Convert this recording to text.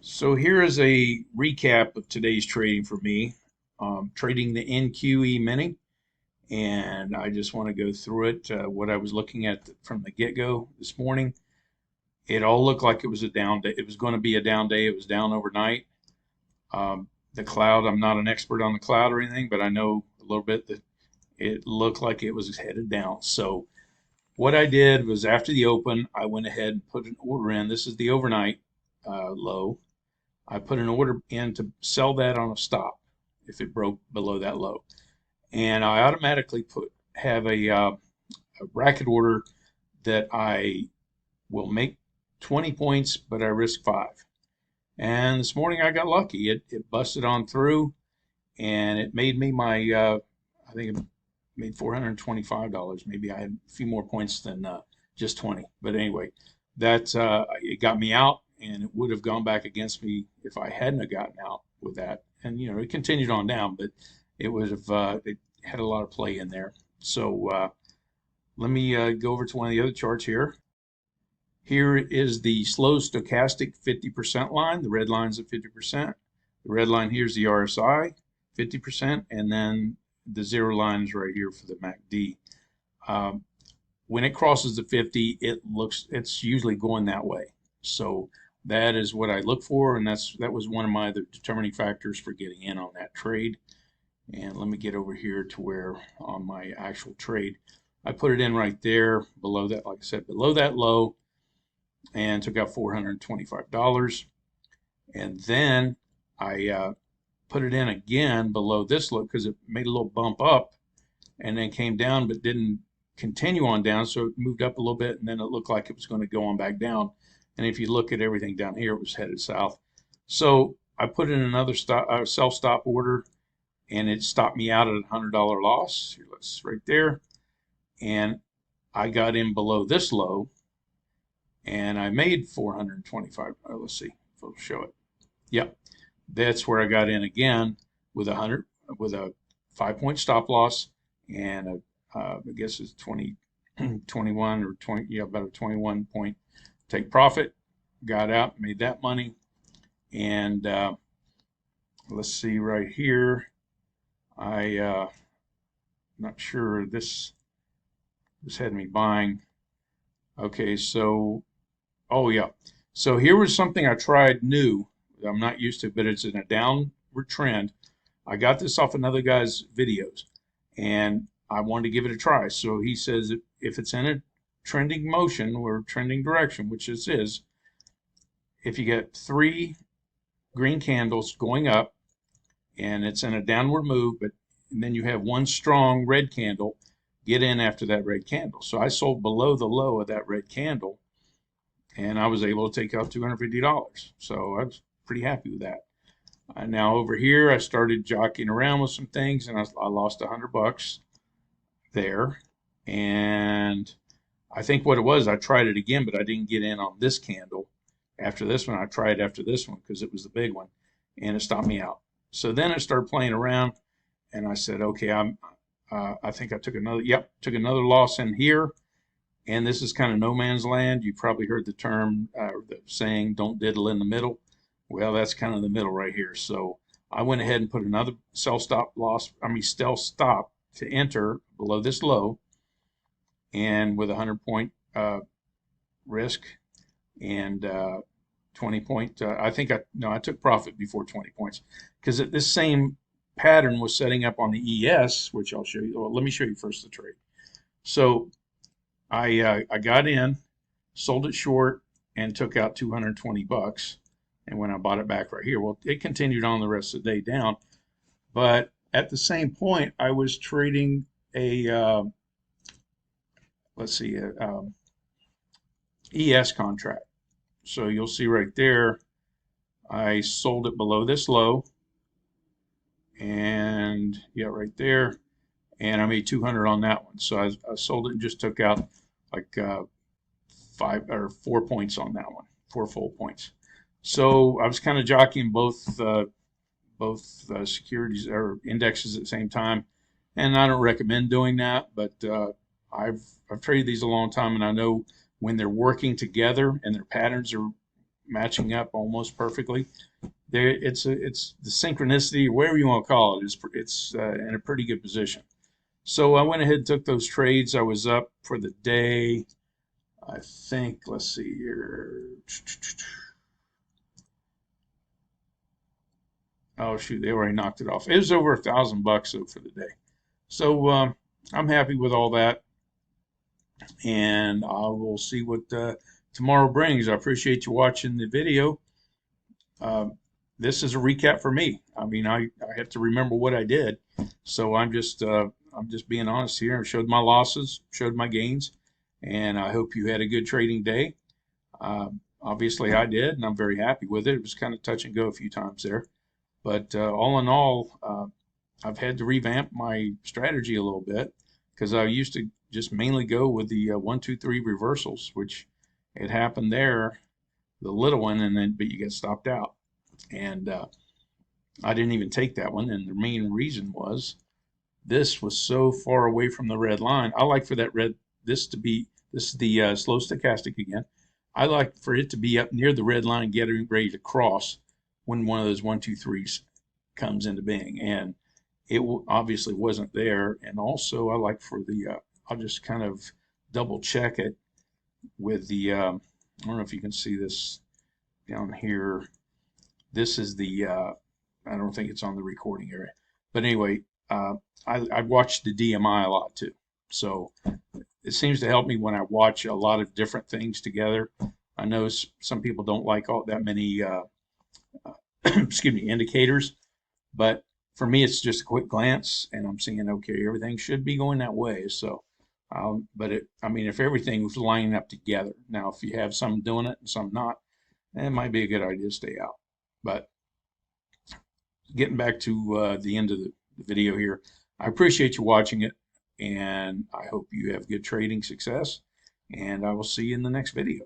So here is a recap of today's trading for me. Trading the NQE Mini, and I just want to go through it. What I was looking at from the get-go this morning, it all looked like it was a down day. It was going to be a down day. It was down overnight. The cloud, I'm not an expert on the cloud or anything, but I know a little bit that it looked like it was headed down. So what I did was after the open, I went ahead and put an order in. This is the overnight low. I put an order in to sell that on a stop if it broke below that low. And I automatically have a bracket order that I will make 20 points, but I risk 5. And this morning I got lucky. It busted on through and it made me I think it made $425. Maybe I had a few more points than just 20. But anyway, it got me out, and it would have gone back against me if I hadn't have gotten out with that. And it continued on down, but it had a lot of play in there. So let me go over to one of the other charts here. Here is the slow stochastic 50% line. The red line's at 50%. The red line here is the RSI, 50%, and then the zero line is right here for the MACD. When it crosses the 50, it's usually going that way. So that is what I look for, and that was one of my other determining factors for getting in on that trade. And let me get over here to where on my actual trade, I put it in right there below that, like I said, below that low, and took out $425. And then I put it in again below this low because it made a little bump up and then came down but didn't continue on down, so it moved up a little bit and then it looked like it was going to go on back down. And if you look at everything down here, it was headed south. So I put in another self-stop order, and it stopped me out at a $100 loss. That's right there. And I got in below this low and I made 425. Let's see if it'll show it. Yep, that's where I got in again with a 5-point stop loss, and I guess it's 21 or 20, yeah, about a 21 point take profit. Got out, made that money, and let's see right here. Not sure this had me buying. Okay, so oh yeah, so here was something I tried new. I'm not used to, but it's in a downward trend. I got this off another guy's videos, and I wanted to give it a try. So he says if it's in a trending motion or trending direction, which this is, if you get 3 green candles going up and it's in a downward move, and then you have one strong red candle, get in after that red candle. So I sold below the low of that red candle, and I was able to take out $250. So I was pretty happy with that. Now over here, I started jockeying around with some things, and I lost $100 there. And I think what it was, I tried it again, but I didn't get in on this candle. After this one, I tried after this one because it was the big one, and it stopped me out. So then I started playing around, and I said, okay, I think I took another loss in here. And this is kind of no man's land. You probably heard the term, the saying, don't diddle in the middle. Well, that's kind of the middle right here. So I went ahead and put another stop to enter below this low, and with a 100-point risk and 20 point. I took profit before 20 points because this same pattern was setting up on the ES, which I'll show you. Well, let me show you first the trade. So I got in, sold it short, and took out $220. And when I bought it back right here, well, it continued on the rest of the day down. But at the same point, I was trading a ES contract. So you'll see right there, I sold it below this low, and yeah, right there, and I made 200 on that one. So I sold it and just took out like 5 or 4 points on that one, 4 full points. So I was kind of jockeying both securities or indexes at the same time, and I don't recommend doing that. But I've traded these a long time, and I know when they're working together and their patterns are matching up almost perfectly. There, it's the synchronicity, or whatever you want to call it. It's in a pretty good position. So I went ahead and took those trades. I was up for the day. I think, let's see here. Oh shoot, they already knocked it off. It was over $1,000 though for the day. So I'm happy with all that, and I will see what tomorrow brings. I appreciate you watching the video. This is a recap for me. I mean, I have to remember what I did, so I'm just being honest here. I showed my losses, showed my gains, and I hope you had a good trading day. Obviously, I did, and I'm very happy with it. It was kind of touch and go a few times there, but all in all, I've had to revamp my strategy a little bit because I used to just mainly go with the 1, 2, 3 reversals, which it happened there, the little one, and then but you get stopped out. And I didn't even take that one, and the main reason was this was so far away from the red line. I like for that red this to be this is the slow stochastic again. I like for it to be up near the red line, getting ready to cross when one of those 1, 2, 3s comes into being, and it obviously wasn't there. And also, I like for the I'll just kind of double check it with the I don't know if you can see this down here. This is the I don't think it's on the recording area, but anyway, I watch the DMI a lot too, so it seems to help me when I watch a lot of different things together. I know some people don't like all that many excuse me, indicators, but for me it's just a quick glance and I'm seeing okay, everything should be going that way. So but I mean, if everything was lining up together, now if you have some doing it and some not, it might be a good idea to stay out. But getting back to the end of the video here, I appreciate you watching it, and I hope you have good trading success, and I will see you in the next video.